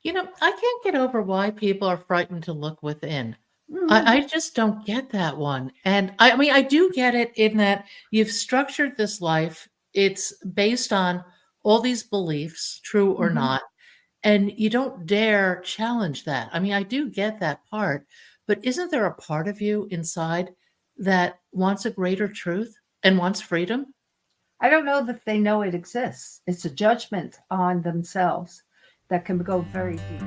I can't get over why people are frightened to look within. Mm, I just don't get that one. And I mean, I do get it in that you've structured this life. It's based on all these beliefs, true or mhm. not, and you don't dare challenge that. I mean, I do get that part, but isn't there a part of you inside that wants a greater truth and wants freedom? I don't know that they know it exists. It's a judgment on themselves that can go very deep.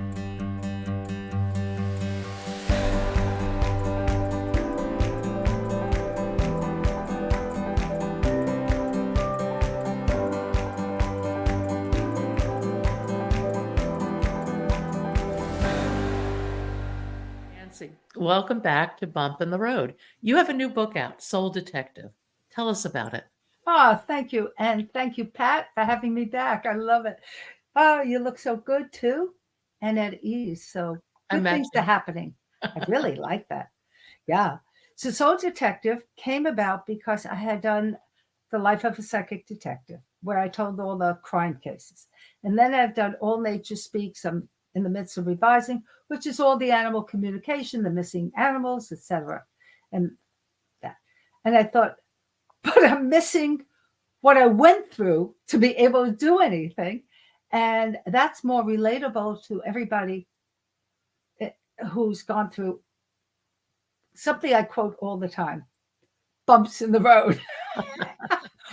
Nancy, welcome back to Bump in the Road. You have a new book out, Soul Detective. Tell us about it. Oh, thank you. And thank you, Pat, for having me back. I love it. Oh, you look so good too and at ease. So I good things are matching. happening. I really like that. Yeah. So Soul Detective came about because I had done The Life of a Psychic Detective, where I told all the crime cases. And then I've done All Nature Speaks. I'm in the midst of revising, which is all the animal communication, the missing animals, etc. And that. And I thought, but I'm missing what I went through to be able to do anything. And that's more relatable to everybody eh, who's gone through something I quote all the time: bumps in the road.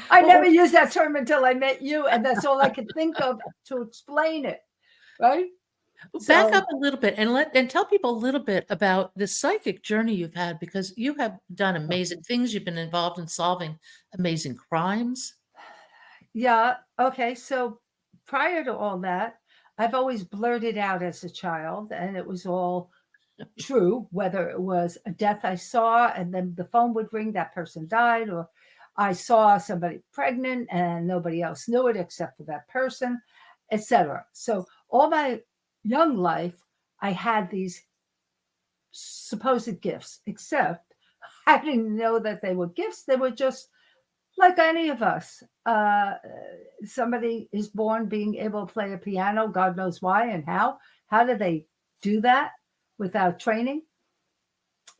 I never Well, used that term until I met you, and that's all I could think of to explain it, right? back up So, a little bit and tell people a little bit about the psychic journey you've had because you have done amazing things. You've been involved in solving amazing crimes. yeah, okay. So, prior to all that, I've always blurted out as a child, and it was all true, whether it was a death I saw and then the phone would ring, that person died, or I saw somebody pregnant and nobody else knew it except for that person, etc. So all my young life, I had these supposed gifts, except I didn't know that they were gifts. They were just like any of us. Somebody is born being able to play a piano, God knows why and how. How do they do that without training?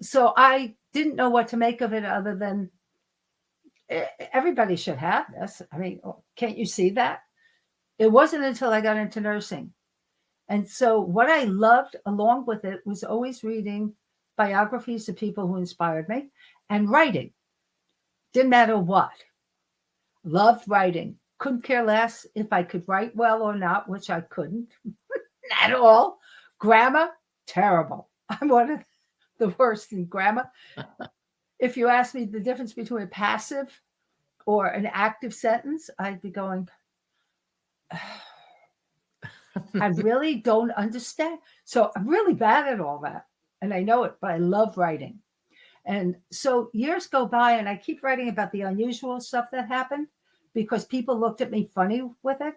So I didn't know what to make of it other than everybody should have this. I mean, can't you see that? It wasn't until I got into nursing. And so what I loved along with it was always reading biographies of people who inspired me and writing. Didn't matter what. Loved writing. Couldn't care less if I could write well or not, which I couldn't at all. Grammar, terrible. I'm one of the worst in grammar. If you ask me the difference between a passive or an active sentence, I'd be going, I really don't understand. So I'm really bad at all that. And I know it, but I love writing. And so years go by, and I keep writing about the unusual stuff that happened because people looked at me funny with it.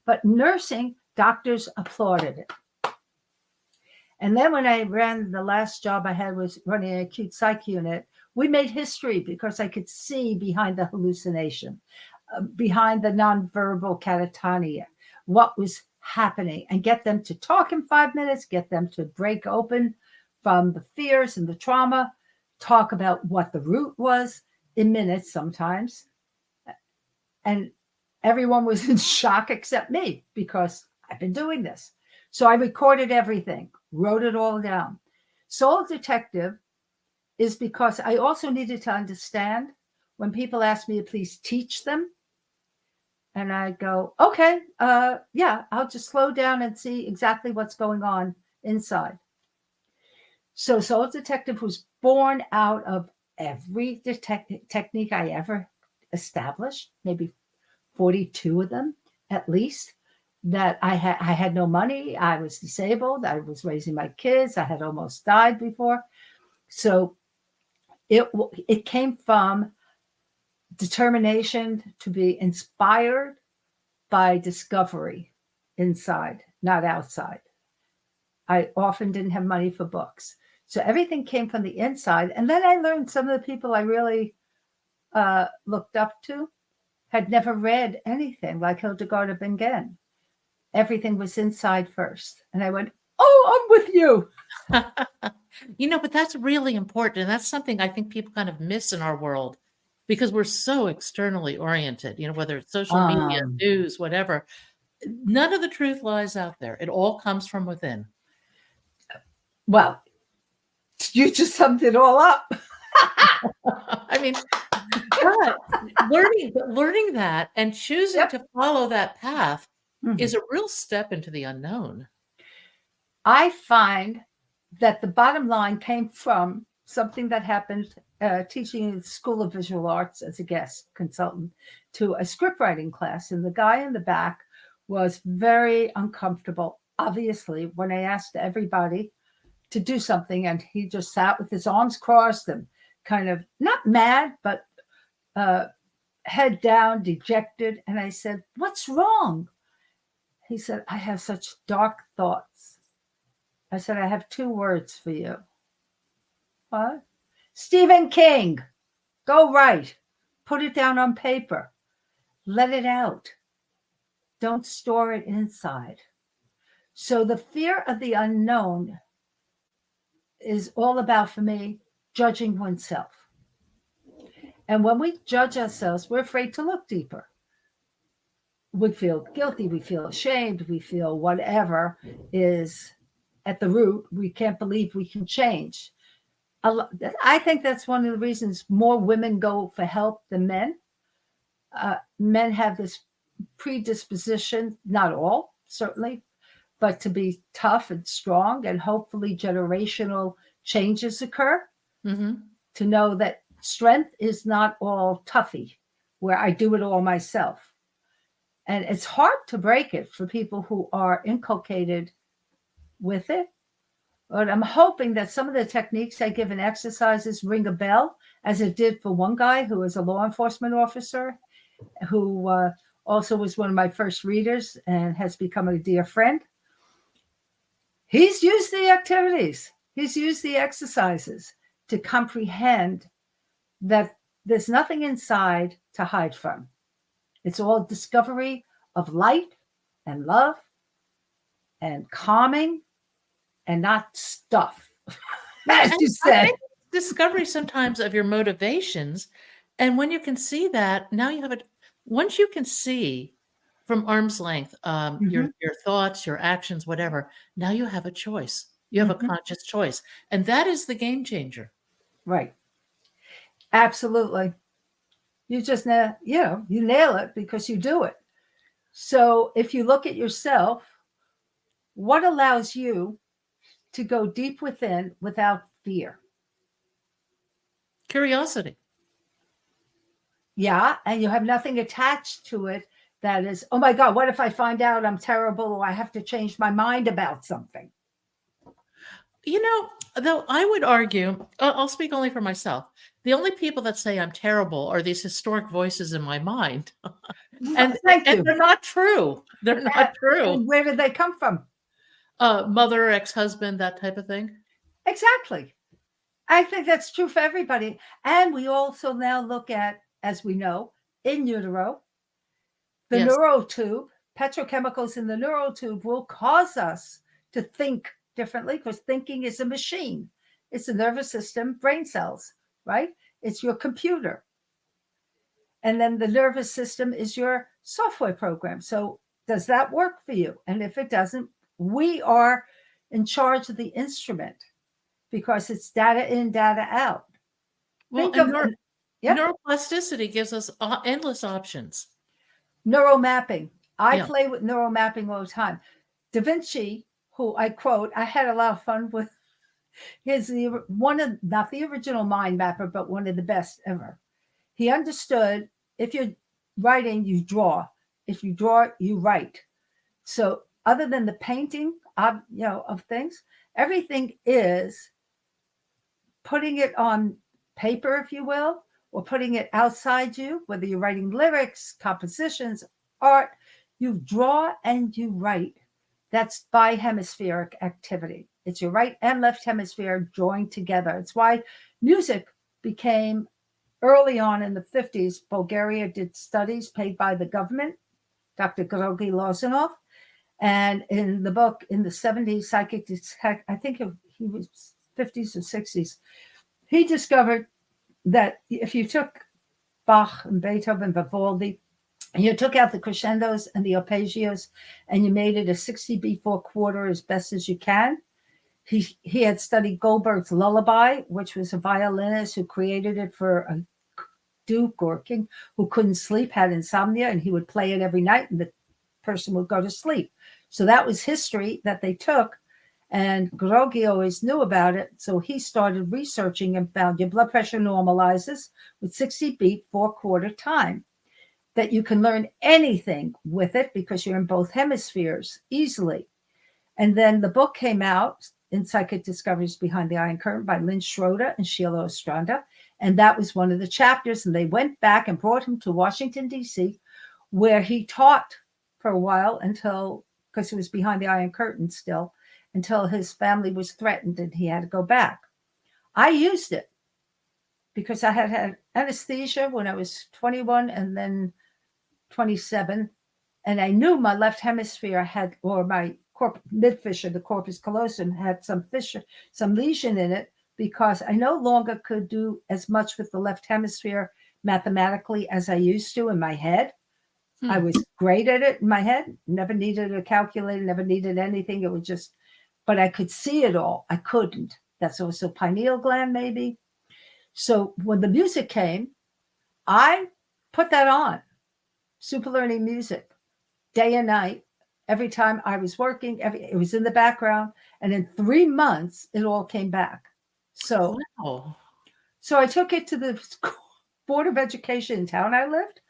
But nursing, doctors applauded it. And then when I ran the last job I had was running an acute psych unit, we made history because I could see behind the hallucination, behind the nonverbal catatonia, what was happening, and get them to talk in 5 minutes, get them to break open from the fears and the trauma, talk about what the root was in minutes sometimes. And everyone was in shock except me because I've been doing this. So I recorded everything, wrote it all down. Soul Detective is because I also needed to understand when people ask me to please teach them. And I go, okay, yeah, I'll just slow down and see exactly what's going on inside. So Soul Detective was born out of every technique I ever established, maybe 42 of them at least. That I had no money, I was disabled, I was raising my kids, I had almost died before. So it came from determination to be inspired by discovery inside, not outside. I often didn't have money for books. So everything came from the inside. And then I learned some of the people I really looked up to had never read anything like Hildegard of Bingen. everything was inside first. And I went, oh, I'm with you. But that's really important. And that's something I think people kind of miss in our world because we're so externally oriented, whether it's social media, Um, news, whatever. None of the truth lies out there. It all comes from within. well, you just summed it all up. I mean, but learning that and choosing Yep. to follow that path Mhm. is a real step into the unknown. I find that the bottom line came from something that happened teaching in the School of Visual Arts as a guest consultant to a script writing class. And the guy in the back was very uncomfortable, obviously, when I asked everybody to do something. And he just sat with his arms crossed and kind of not mad, but head down, dejected. And I said, "What's wrong?" He said, "I have such dark thoughts." I said, "I have two words for you." What? Stephen King. Go write. Put it down on paper. Let it out. Don't store it inside. So the fear of the unknown is all about, for me, judging oneself. And when we judge ourselves, we're afraid to look deeper. We feel guilty, we feel ashamed, we feel whatever is at the root. We can't believe we can change. I think that's one of the reasons more women go for help than men. Men have this predisposition, not all, certainly, but to be tough and strong, and hopefully generational changes occur Mm-hmm. to know that strength is not all toughy, where I do it all myself. And it's hard to break it for people who are inculcated with it. But I'm hoping that some of the techniques I give in exercises ring a bell, as it did for one guy who was a law enforcement officer, who also was one of my first readers and has become a dear friend. He's used the activities, he's used the exercises to comprehend that there's nothing inside to hide from. It's all discovery of light and love and calming and not stuff, Yeah, as and you I said. think discovery sometimes of your motivations, and when you can see that, now you have it. Once you can see from arm's length Mm-hmm, your thoughts, your actions, whatever, now you have a choice. You have a mm-hmm. conscious choice, and that is the game changer. Right. Absolutely. You just you nail it because you do it. So if you look at yourself, what allows you to go deep within without fear? Curiosity. Yeah, and you have nothing attached to it that is, oh my God, what if I find out I'm terrible or I have to change my mind about something? Though I would argue, I'll speak only for myself. The only people that say I'm terrible are these historic voices in my mind, Well, and thank and you. they're not true. They're not true. And where did they come from? Mother, ex-husband, that type of thing. Exactly. I think that's true for everybody. And we also now look at, as we know, in utero, the Yes. neural tube, petrochemicals in the neural tube will cause us to think differently because thinking is a machine. It's the nervous system, brain cells, right? It's your computer. And then the nervous system is your software program. So, does that work for you? And if it doesn't, we are in charge of the instrument because it's data in, data out. Well, Think and of, yep, neuroplasticity gives us endless options. neural mapping. I Yeah. play with neural mapping all the time. Da Vinci, who I quote, I had a lot of fun with. He's one of, not the original mind mapper, but one of the best ever. He understood if you're writing, you draw. If you draw, you write. So other than the painting of things, everything is putting it on paper, if you will, or putting it outside you, whether you're writing lyrics, compositions, art, you draw and you write. That's bihemispheric activity. It's your right and left hemisphere joined together. It's why music became early on in the 50s. Bulgaria did studies paid by the government, Dr. Georgi Lozanov, And in the book, in the 70s, I think he was 50s or 60s, he discovered that if you took Bach and Beethoven, Vivaldi, and you took out the crescendos and the arpeggios and you made it a 60 beat 4/4 as best as you can. He had studied Goldberg's Lullaby, which was a violinist who created it for a duke or king who couldn't sleep, had insomnia, and he would play it every night and the person would go to sleep. So that was history that they took. And Grogi always knew about it. So he started researching and found your blood pressure normalizes with 60 beat 4/4 time, that you can learn anything with it because you're in both hemispheres easily. And then the book came out, in Psychic Discoveries Behind the Iron Curtain by Lynn Schroeder and Sheila Ostranda. And that was one of the chapters. And they went back and brought him to Washington, D.C., where he taught for a while until, because it was behind the Iron Curtain still, until his family was threatened and he had to go back. I used it because I had had anesthesia when I was 21 and then 27. And I knew my left hemisphere had, or my mid fissure, the corpus callosum, had some fissure, some lesion in it, because I no longer could do as much with the left hemisphere mathematically as I used to in my head. I was great at it in my head, never needed a calculator, never needed anything. It was just, but I could see it all. I couldn't. That's also pineal gland, maybe. So when the music came, I put that on, super learning music, day and night. Every time I was working, it was in the background. And in 3 months, it all came back. So, Wow. so I took it to the Board of Education in town I lived.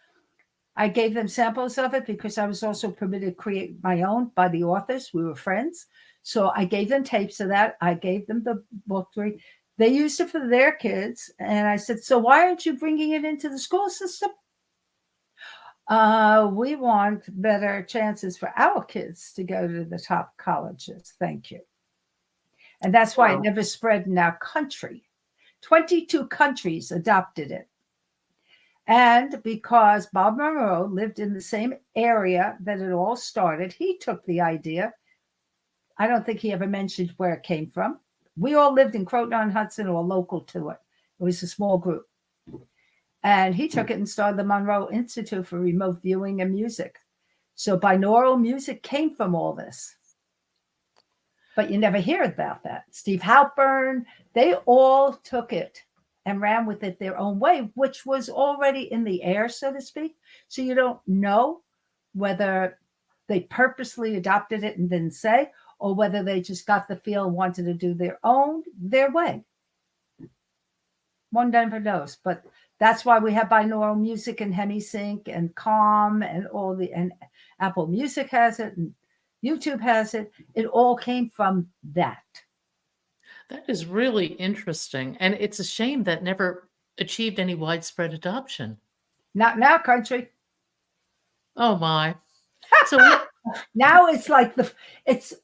I gave them samples of it because I was also permitted to create my own by the authors. We were friends. So I gave them tapes of that. I gave them the book to read. They used it for their kids. And I said, so why aren't you bringing it into the school system? We want better chances for our kids to go to the top colleges. Thank you. And that's why it never spread in our country. 22 countries adopted it. And because Bob Monroe lived in the same area that it all started, he took the idea. I don't think he ever mentioned where it came from. We all lived in Croton-on-Hudson or local to it. It was a small group. And he took it and started the Monroe Institute for Remote Viewing and Music. So binaural music came from all this. But you never hear about that. Steve Halpern, they all took it and ran with it their own way, which was already in the air, so to speak. So you don't know whether they purposely adopted it and didn't say, or whether they just got the feel and wanted to do their way. One never knows. But that's why we have binaural music and HemiSync and Calm and and Apple Music has it and YouTube has it. It all came from that. That is really interesting. And it's a shame that never achieved any widespread adoption. Not in our country. Oh my. So now it's like it's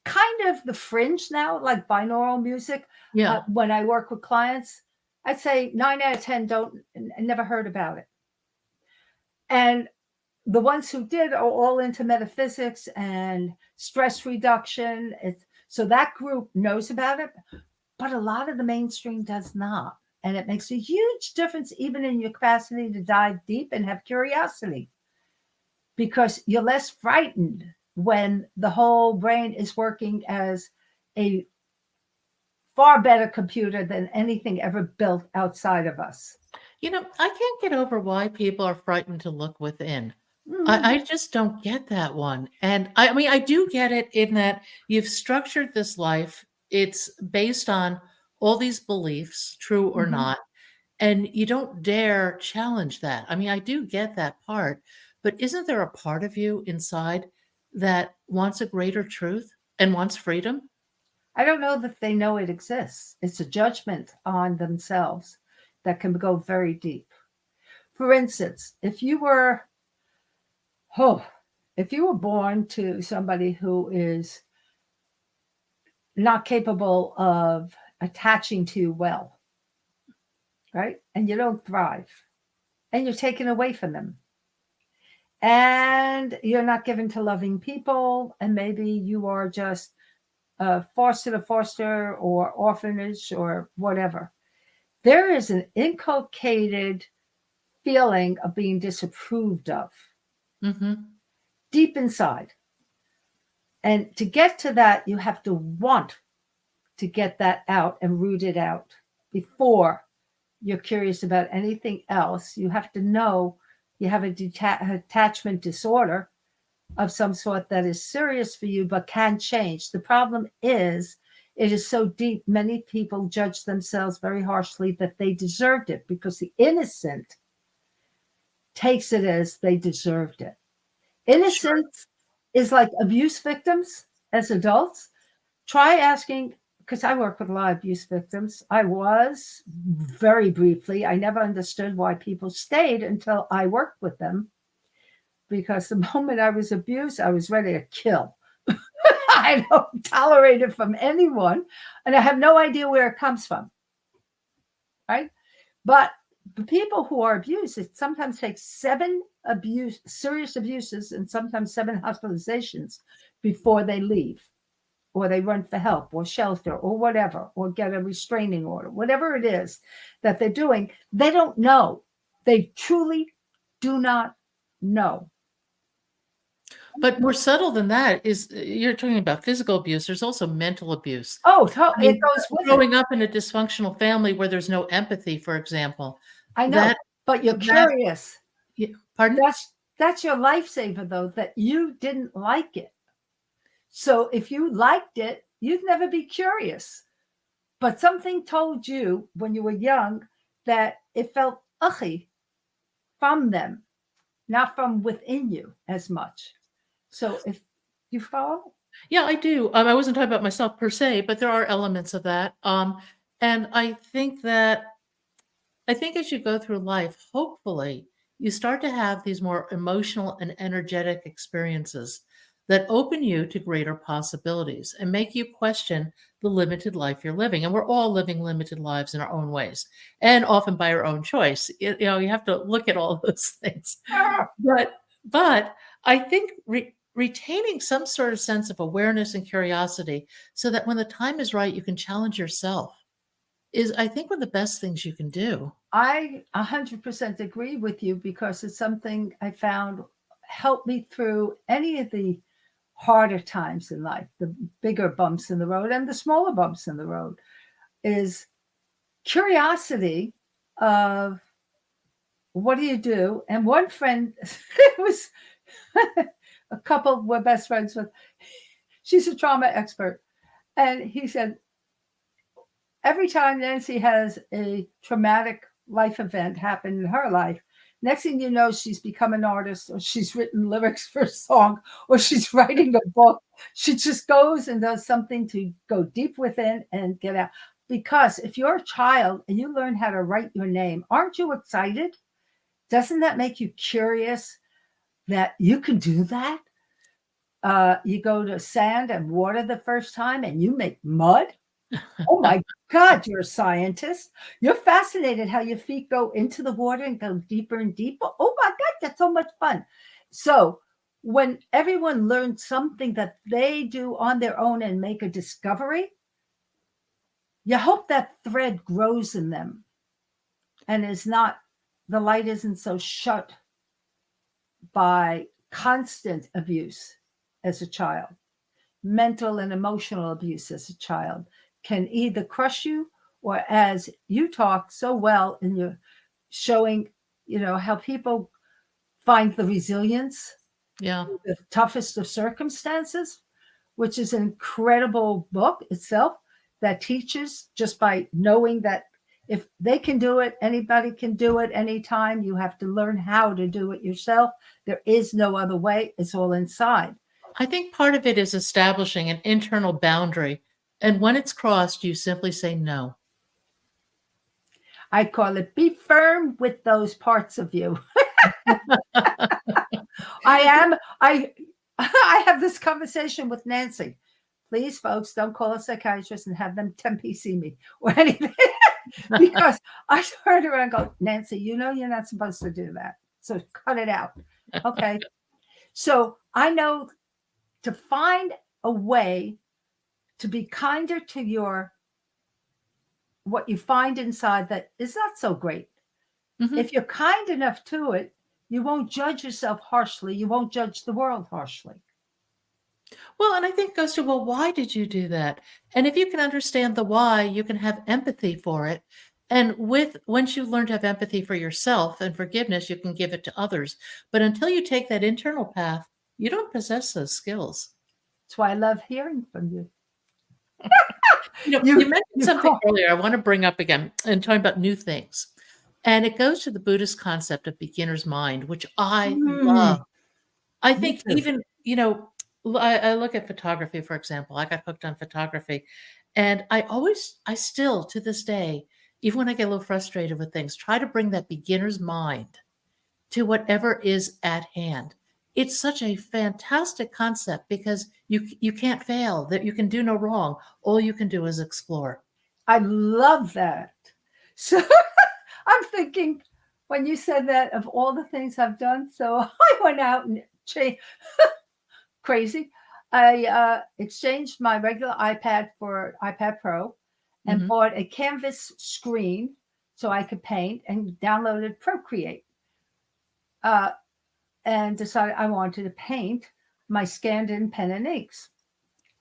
kind of the fringe now, like binaural music. yeah. When I work with clients, I'd say 9 out of 10 don't never heard about it. And the ones who did are all into metaphysics and stress reduction. So that group knows about it, but a lot of the mainstream does not. And it makes a huge difference even in your capacity to dive deep and have curiosity, because you're less frightened when the whole brain is working as a far better computer than anything ever built outside of us. I can't get over why people are frightened to look within. Mm-hmm. I just don't get that one. And I mean, I do get it in that you've structured this life. It's based on all these beliefs, true or Mm-hmm. not, and you don't dare challenge that. I mean, I do get that part, but isn't there a part of you inside that wants a greater truth and wants freedom? I don't know that they know it exists. It's a judgment on themselves that can go very deep. For instance, if you were born to somebody who is not capable of attaching to you well, right? And you don't thrive, and you're taken away from them. and you're not given to loving people, and maybe you are just foster to foster or orphanage or whatever. There is an inculcated feeling of being disapproved of Mm-hmm. deep inside. And to get to that, you have to want to get that out and root it out before you're curious about anything else. You have to know you have a attachment disorder of some sort that is serious for you but can change. The problem is it is so deep, many people judge themselves very harshly that they deserved it because the innocent takes it as they deserved it. Sure. Innocence is like abuse victims as adults. Try asking, because I work with a lot of abuse victims. I was very briefly, I never understood why people stayed until I worked with them, because the moment I was abused, I was ready to kill. I don't tolerate it from anyone, and I have no idea where it comes from, right? But the people who are abused, it sometimes takes serious abuses, and sometimes 7 hospitalizations before they leave, or they run for help or shelter or whatever, or get a restraining order, whatever it is that they're doing. They don't know. They truly do not know. But more subtle than that is you're talking about physical abuse. There's also mental abuse. Oh, I it mean, goes with it. growing up in a dysfunctional family where there's no empathy, for example, I know, that but you're that curious. yeah, pardon? That's your lifesaver, though, that you didn't like it. So if you liked it, you'd never be curious. But something told you when you were young that it felt ugly from them, not from within you as much. So if you follow, Yeah, I do. I wasn't talking about myself per se, but there are elements of that. And I think as you go through life, hopefully, you start to have these more emotional and energetic experiences that open you to greater possibilities and make you question the limited life you're living. And we're all living limited lives in our own ways, and often by our own choice. You have to look at all those things. But I think retaining some sort of sense of awareness and curiosity so that when the time is right, you can challenge yourself is, I think, one of the best things you can do. I 100% agree with you, because it's something I found helped me through any of the harder times in life, the bigger bumps in the road and the smaller bumps in the road, is curiosity of what do you do? And one friend, it was a couple we're best friends with, she's a trauma expert. And he said, every time Nancy has a traumatic life event happen in her life, next thing you know, she's become an artist, or she's written lyrics for a song, or she's writing a book. She just goes and does something to go deep within and get out. Because if you're a child and you learn how to write your name, aren't you excited? Doesn't that make you curious that you can do that? You go to sand and water the first time and you make mud. Oh my God, you're a scientist. You're fascinated how your feet go into the water and go deeper and deeper. Oh my God, that's so much fun. So when everyone learns something that they do on their own and make a discovery, you hope that thread grows in them and is not, the light isn't so shut by constant abuse as a child. Mental and emotional abuse as a child can either crush you, or, as you talk so well in your showing, how people find the resilience Yeah. in the toughest of circumstances, which is an incredible book itself that teaches, just by knowing that if they can do it, anybody can do it anytime. You have to learn how to do it yourself. There is no other way. It's all inside. I think part of it is establishing an internal boundary. And when it's crossed, you simply say no. I call it be firm with those parts of you. I am. I I have this conversation with Nancy. Please, folks, don't call a psychiatrist and have them 10 PC me or anything. Because I turn around and go, Nancy, you're not supposed to do that. So cut it out. Okay. So I know to find a way to be kinder to your what you find inside that is not so great. Mhm. If you're kind enough to it, you won't judge yourself harshly. You won't judge the world harshly. Well, and I think it goes to, well, why did you do that? And if you can understand the why, you can have empathy for it. And once you learn to have empathy for yourself and forgiveness, you can give it to others. But until you take that internal path, you don't possess those skills. That's why I love hearing from you. You mentioned You something call. earlier I want to bring up again and talking about new things. And it goes to the Buddhist concept of beginner's mind, which I love. Mm, I me think too. even, I look at photography, for example. I got hooked on photography. And I still, to this day, even when I get a little frustrated with things, try to bring that beginner's mind to whatever is at hand. It's such a fantastic concept because you can't fail, that you can do no wrong. All you can do is explore. I love that. So I'm thinking when you said that of all the things I've done. So I went out and changed crazy. I exchanged my regular iPad for iPad Pro and Mhm. bought a canvas screen so I could paint and downloaded Procreate uh, and decided I wanted to paint my scanned in pen and inks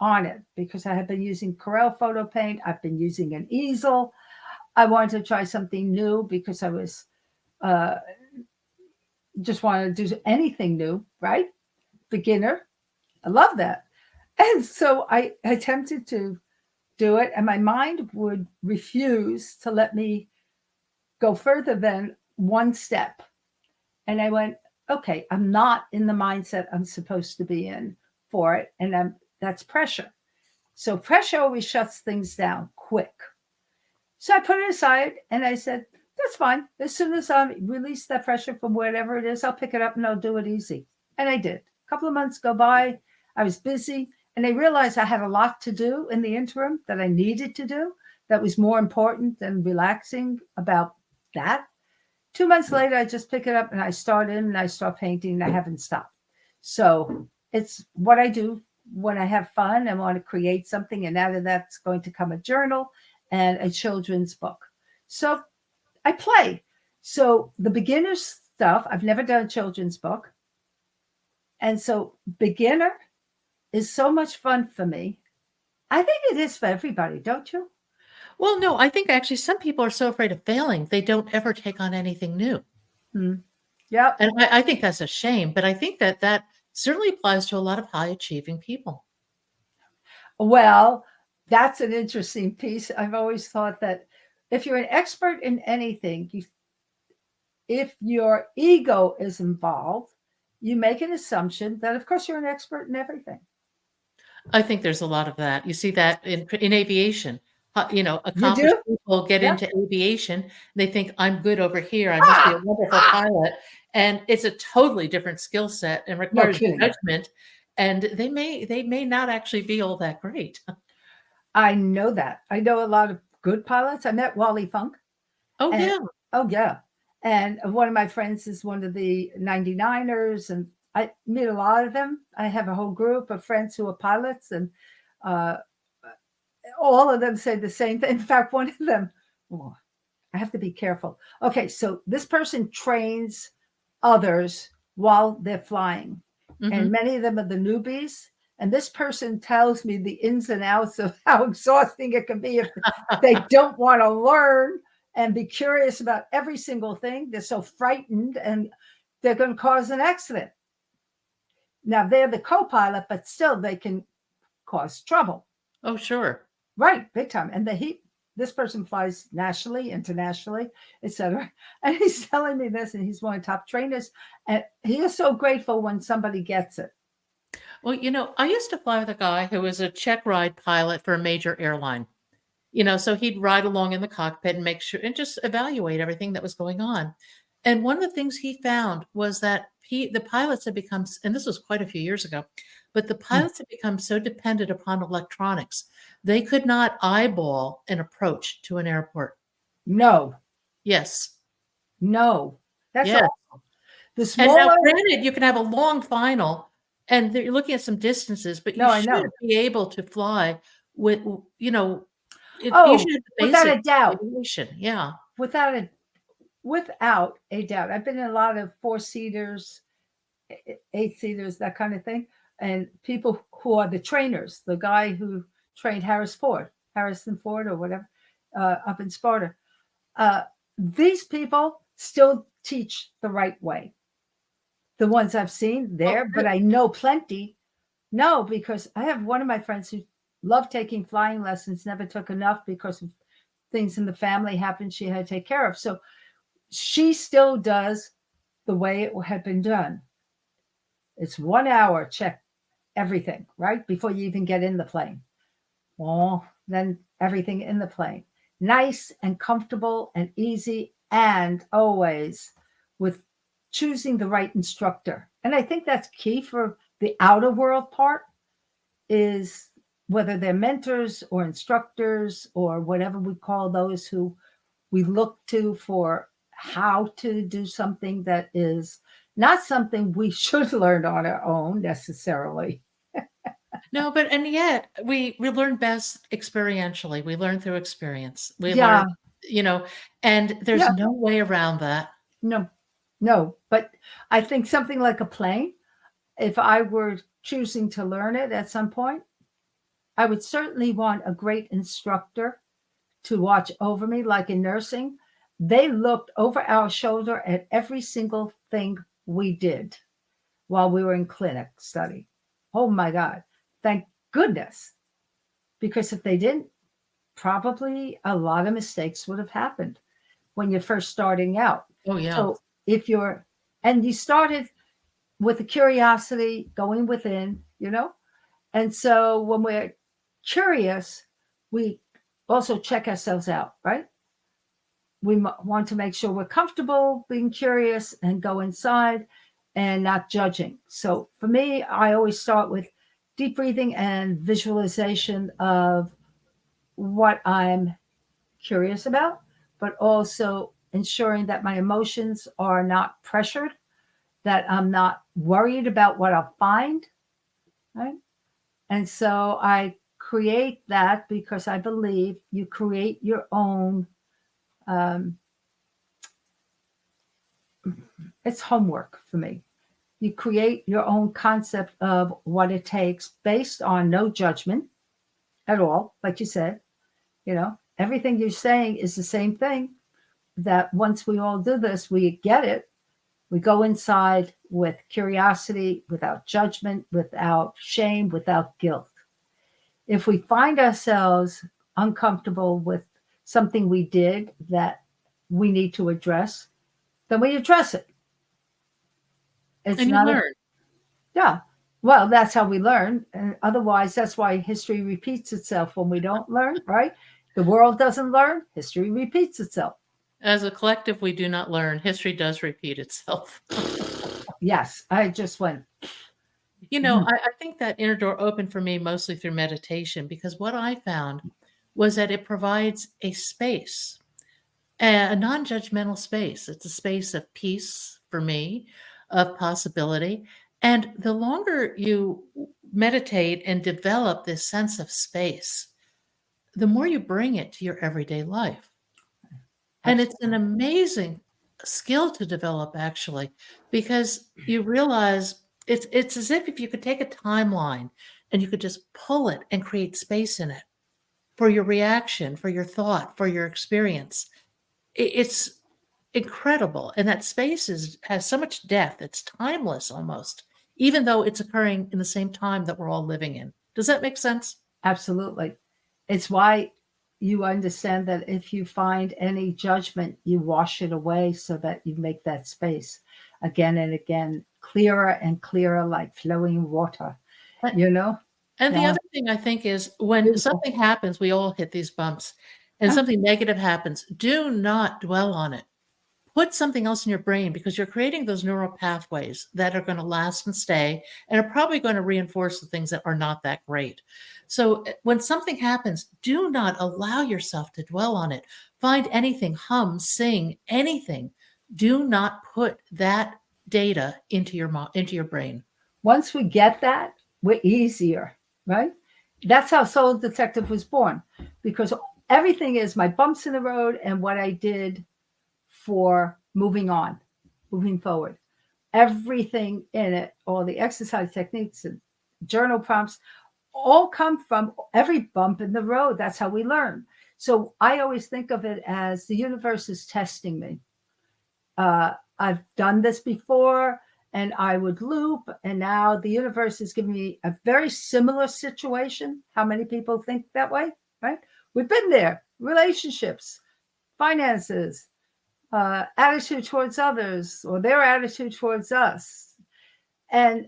on it because I had been using Corel Photo Paint. I've been using an easel. I wanted to try something new because I was uh, just wanted to do anything new, right? Beginner. I love that. And so I attempted to do it, and my mind would refuse to let me go further than one step. And I went, okay, I'm not in the mindset I'm supposed to be in for it. And that's pressure. So pressure always shuts things down quick. So I put it aside and I said, that's fine. As soon as I release that pressure from whatever it is, I'll pick it up and I'll do it easy. And I did. A couple of months go by. I was busy and I realized I had a lot to do in the interim that I needed to do that was more important than relaxing about that. 2 months later, I just pick it up and I start in and I start painting and I haven't stopped. So it's what I do when I have fun and want to create something. And out of that's going to come a journal and a children's book. So I play. So the beginner stuff, I've never done a children's book. And so beginner is so much fun for me. I think it is for everybody, don't you? Well, no, I think actually some people are so afraid of failing, they don't ever take on anything new. Hmm. Yep. And I think that's a shame, but I think that that certainly applies to a lot of high achieving people. Well, that's an interesting piece. I've always thought that if you're an expert in anything, if your ego is involved, you make an assumption that, of course, you're an expert in everything. I think there's a lot of that. You see that in aviation. You Accomplished do? people get Yeah. into aviation. They think I'm good over here. I must be a Ah, wonderful ah. pilot, and it's a totally different skill set and No requires kidding. judgment. And they may not actually be all that great. I know that. I know a lot of good pilots. I met Wally Funk. Oh And yeah. oh yeah. And one of my friends is one of the 99ers and I meet a lot of them. I have a whole group of friends who are pilots and uh, all of them say the same thing. In fact, one of them, oh, I have to be careful. Okay, so this person trains others while they're flying, and Hmm. many of them are the newbies. And this person tells me the ins and outs of how exhausting it can be if they don't want to learn and be curious about every single thing. They're so frightened and they're going to cause an accident. Now, they're the co pilot, but still they can cause trouble. Oh sure. Right, big time. And this person flies nationally, internationally, etc. And he's telling me this, and he's one of the top trainers, and he is so grateful when somebody gets it. Well, I used to fly with a guy who was a check ride pilot for a major airline. So he'd ride along in the cockpit and make sure and just evaluate everything that was going on. And one of the things he found was that the pilots had become, and this was quite a few years ago, but the Hmm. pilots had become so dependent upon electronics, they could not eyeball an approach to an airport. No, Yes. no, that's Yes. all. The And now, smaller, granted, you can have a long final, and you're looking at some distances, but you no, I should know. be able to fly with, you Oh, should have the without basic a doubt, aviation. Yeah. without a without a doubt. I've been in a lot of four-seaters, eight-seaters, that kind of thing, and people who are the trainers, the guy who trained Harrison Ford, or whatever, up in Sparta. Uh, these people still teach the right way. The ones I've seen Well, there, but I know plenty. No, because I have one of my friends who loved taking flying lessons, never took enough because of things in the family happened she had to take care of. So she still does the way it had been done. It's 1 hour, check everything, right? Before you even get in the plane. Oh, then everything in the plane. Nice and comfortable and easy, and always with choosing the right instructor. And I think that's key for the outer world part, is whether they're mentors or instructors or whatever we call those who we look to for how to do something that is not something we should learn on our own necessarily. no, but and yet we learn best experientially. We learn through experience. We learn, Yeah, you know, and there's yeah, no way around that. no, no. But I think something like a plane, if I were choosing to learn it at some point, I would certainly want a great instructor to watch over me, like in nursing. They looked over our shoulder at every single thing we did while we were in clinic study. Oh my God. Thank goodness. Because if they didn't, probably a lot of mistakes would have happened when you're first starting out. Oh yeah. So if you're, and you started with a curiosity going within, and so when we're curious, we also check ourselves out, right? We want to make sure we're comfortable being curious and go inside and not judging. So for me, I always start with deep breathing and visualization of what I'm curious about, but also ensuring that my emotions are not pressured, that I'm not worried about what I'll find, right? And so I create that because I believe you create your own, um, it's homework for me. You create your own concept of what it takes based on no judgment at all. Like you said, everything you're saying is the same thing. That once we all do this, we get it. We go inside with curiosity, without judgment, without shame, without guilt. If we find ourselves uncomfortable with something we did that we need to address, then we address it. It's And you not a, learn. yeah. Well, that's how we learn. And otherwise, that's why history repeats itself when we don't learn, right? The world doesn't learn, history repeats itself. As a collective, we do not learn. History does repeat itself. Yes, I just went, I think that inner door opened for me mostly through meditation because what I found was that it provides a space, a non judgmental space. It's a space of peace for me, of possibility. And the longer you meditate and develop this sense of space, the more you bring it to your everyday life. And it's an absolutely. amazing skill to develop actually, because you realize it's as if you could take a timeline and you could just pull it and create space in it for your reaction, for your thought, for your experience. It's incredible. And that space has so much depth. It's timeless almost, even though it's occurring in the same time that we're all living in. Does that make sense? Absolutely. It's why you understand that if you find any judgment, you wash it away so that you make that space again and again, clearer and clearer, like flowing water, Uh, you know? And the Yeah, other thing I think is when beautiful. something happens, we all hit these bumps, and Yeah, something negative happens, do not dwell on it. Put something else in your brain because you're creating those neural pathways that are going to last and stay and are probably going to reinforce the things that are not that great. So when something happens, do not allow yourself to dwell on it. Find anything, hum, sing, anything. Do not put that data into your brain. Once we get that, we're easier, right? That's how Soul Detective was born, because everything is my bumps in the road and what I did for moving on, moving forward. Everything in it, all the exercise techniques and journal prompts, all come from every bump in the road. That's how we learn. So I always think of it as the universe is testing me. I've done this before and I would loop, and now the universe is giving me a very similar situation. How many people think that way, right? We've been there. Relationships, finances, attitude towards others, or their attitude towards us. And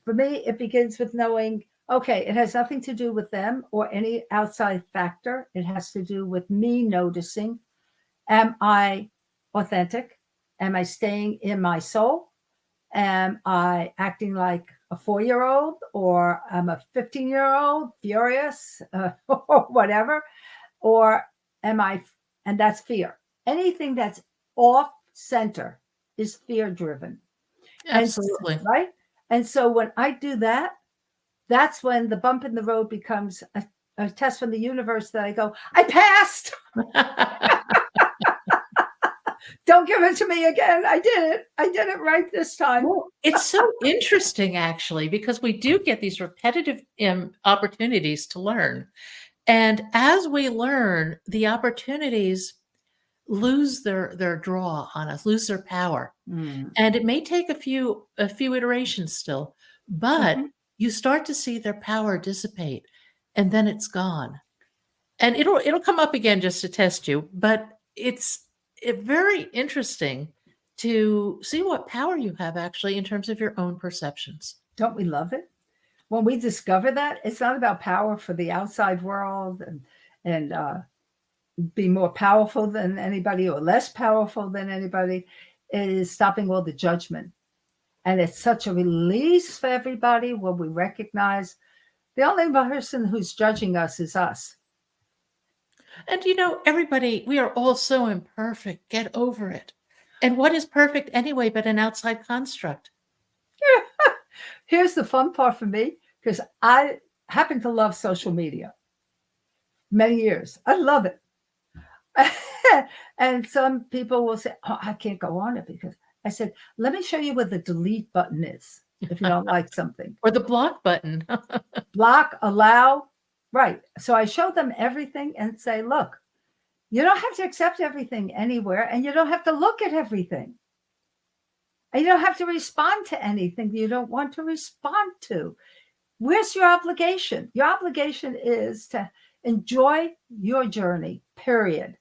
for me, it begins with knowing, okay, it has nothing to do with them or any outside factor. It has to do with me noticing, am I authentic? Am I staying in my soul? Am I acting like a 4-year-old, or I'm a 15-year-old, furious, or whatever? Or am I, and that's fear. Anything that's off center is fear driven. And Absolutely. right. And so when I do that, that's when the bump in the road becomes a test from the universe that I go, I passed. Don't give it to me again. I did it. I did it right this time. Well, it's so interesting, actually, because we do get these repetitive opportunities to learn. And as we learn, the opportunities lose their draw on us, lose their power. And it may take a few iterations still, but Mm-hmm. you start to see their power dissipate, and then it's gone. And it'll come up again just to test you, but it's very interesting to see what power you have actually in terms of your own perceptions. Don't we love it? When we discover that, it's not about power for the outside world and be more powerful than anybody or less powerful than anybody. It is stopping all the judgment. And it's such a release for everybody when we recognize the only person who's judging us is us. And everybody, we are all so imperfect. Get over it. And what is perfect anyway but an outside construct? Here's the fun part for me, because I happen to love social media many years. I love it. And some people will say, oh, I can't go on it because I said, let me show you where the delete button is if you don't like something. Or the block button. Block, allow, right. So I show them everything and say, look, you don't have to accept everything anywhere, and you don't have to look at everything. And you don't have to respond to anything you don't want to respond to. Where's your obligation? Your obligation is to enjoy your journey, period.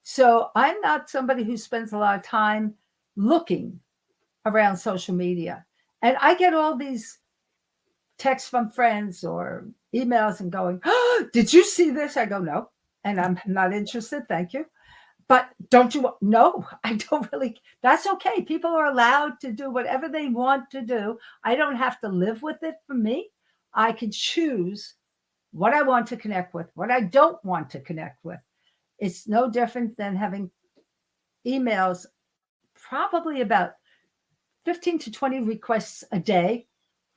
So I'm not somebody who spends a lot of time looking around social media. And I get all these texts from friends or emails and going, oh, did you see this? I go, no. And I'm not interested. Thank you. But don't you? No, I don't really. That's okay. People are allowed to do whatever they want to do. I don't have to live with it for me. I can choose what I want to connect with, what I don't want to connect with. It's no different than having emails, probably about 15 to 20 requests a day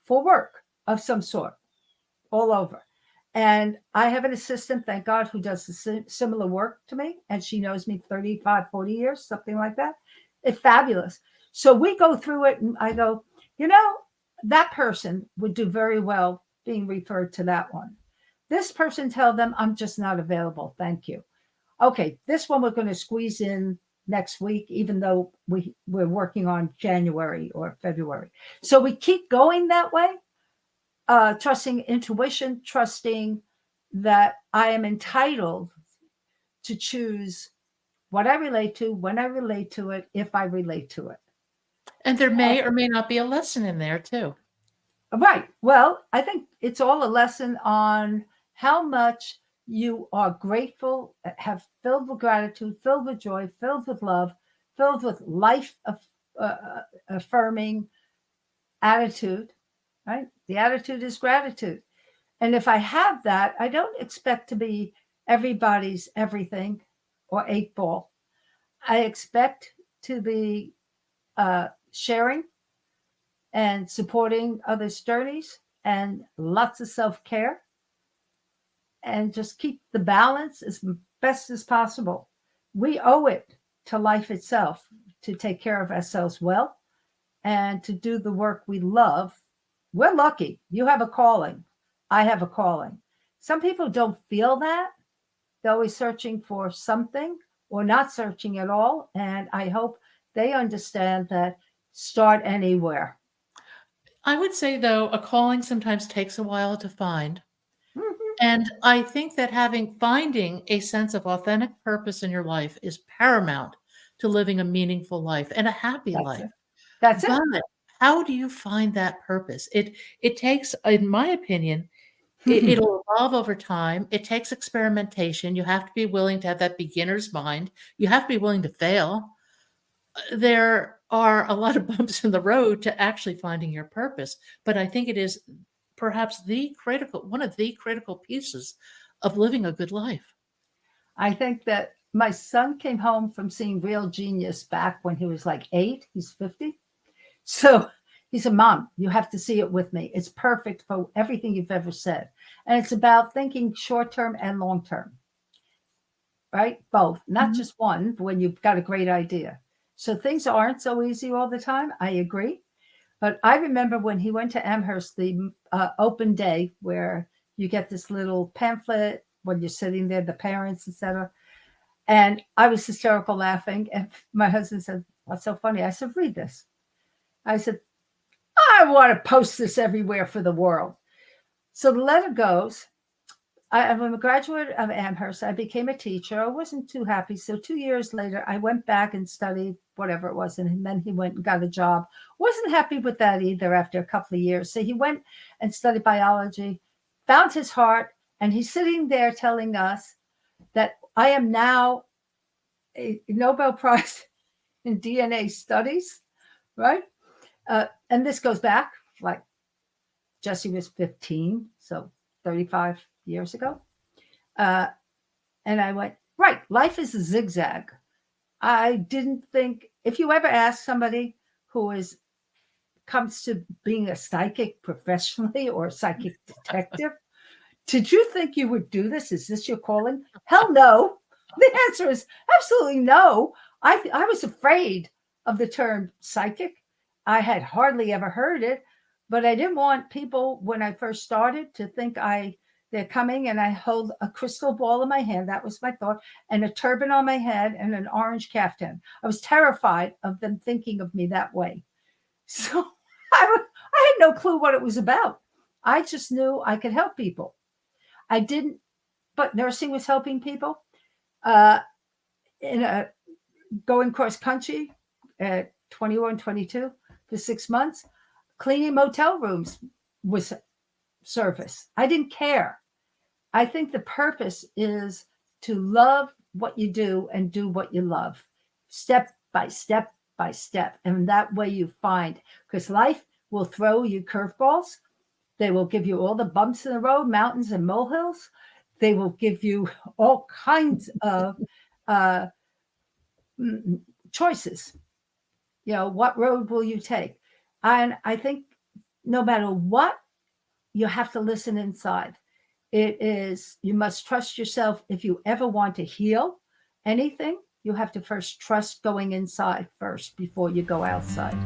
for work of some sort, all over. And I have an assistant, thank God, who does similar work to me. And she knows me 35, 40 years, something like that. It's fabulous. So we go through it and I go, that person would do very well being referred to that one. This person, tell them I'm just not available. Thank you. Okay, this one we're going to squeeze in next week, even though we're working on January or February. So we keep going that way. Trusting intuition, trusting that I am entitled to choose what I relate to, when I relate to it, if I relate to it. And there may or may not be a lesson in there too. Right. Well, I think it's all a lesson on how much you are grateful, have filled with gratitude, filled with joy, filled with love, filled with life affirming attitude, right? The attitude is gratitude. And if I have that, I don't expect to be everybody's everything or 8 ball. I expect to be sharing and supporting others' journeys and lots of self-care and just keep the balance as best as possible. We owe it to life itself to take care of ourselves well and to do the work we love. We're lucky. You have a calling. I have a calling. Some people don't feel that. They're always searching for something or not searching at all. And I hope they understand that start anywhere. I would say, though, a calling sometimes takes a while to find. Mhm. And I think that finding a sense of authentic purpose in your life is paramount to living a meaningful life and a happy That's life. it. That's it. But how do you find that purpose? It takes, in my opinion, it'll evolve over time. It takes experimentation. You have to be willing to have that beginner's mind. You have to be willing to fail. There are a lot of bumps in the road to actually finding your purpose, but I think it is perhaps one of the critical pieces of living a good life. I think that my son came home from seeing Real Genius back when he was like 8. He's 50. So he said, Mom, you have to see it with me. It's perfect for everything you've ever said. And it's about thinking short term and long term, right? Both, not Mhm. just one when you've got a great idea. So things aren't so easy all the time. I agree. But I remember when he went to Amherst, the open day where you get this little pamphlet when you're sitting there, the parents, etc. And I was hysterical laughing. And my husband said, What's so funny? I said, Read this. I said, I want to post this everywhere for the world. So the letter goes, I'm a graduate of Amherst. I became a teacher. I wasn't too happy. So 2 years later, I went back and studied whatever it was. And then he went and got a job. Wasn't happy with that either after a couple of years. So he went and studied biology, found his heart, and he's sitting there telling us that I am now a Nobel Prize in DNA studies, right? And this goes back like Jesse was 15, so 35 years ago. Uh, and I went, right, life is a zigzag. I didn't think, if you ever ask somebody who comes to being a psychic professionally or a psychic detective, did you think you would do this? Is this your calling? Hell no. The answer is absolutely no. I was afraid of the term psychic. I had hardly ever heard it, but I didn't want people when I first started to think they're coming and I hold a crystal ball in my hand. That was my thought, and a turban on my head and an orange caftan. I was terrified of them thinking of me that way. So I had no clue what it was about. I just knew I could help people. I didn't, but nursing was helping people. Uh, in a going cross country at 21, 22 for 6 months, cleaning motel rooms was service. I didn't care. I think the purpose is to love what you do and do what you love, step by step by step. And that way you find, because life will throw you curveballs. They will give you all the bumps in the road, mountains and molehills. They will give you all kinds of uh, choices. What road will you take? And I think no matter what, you have to listen inside. You must trust yourself. If you ever want to heal anything, you have to first trust going inside first before you go outside.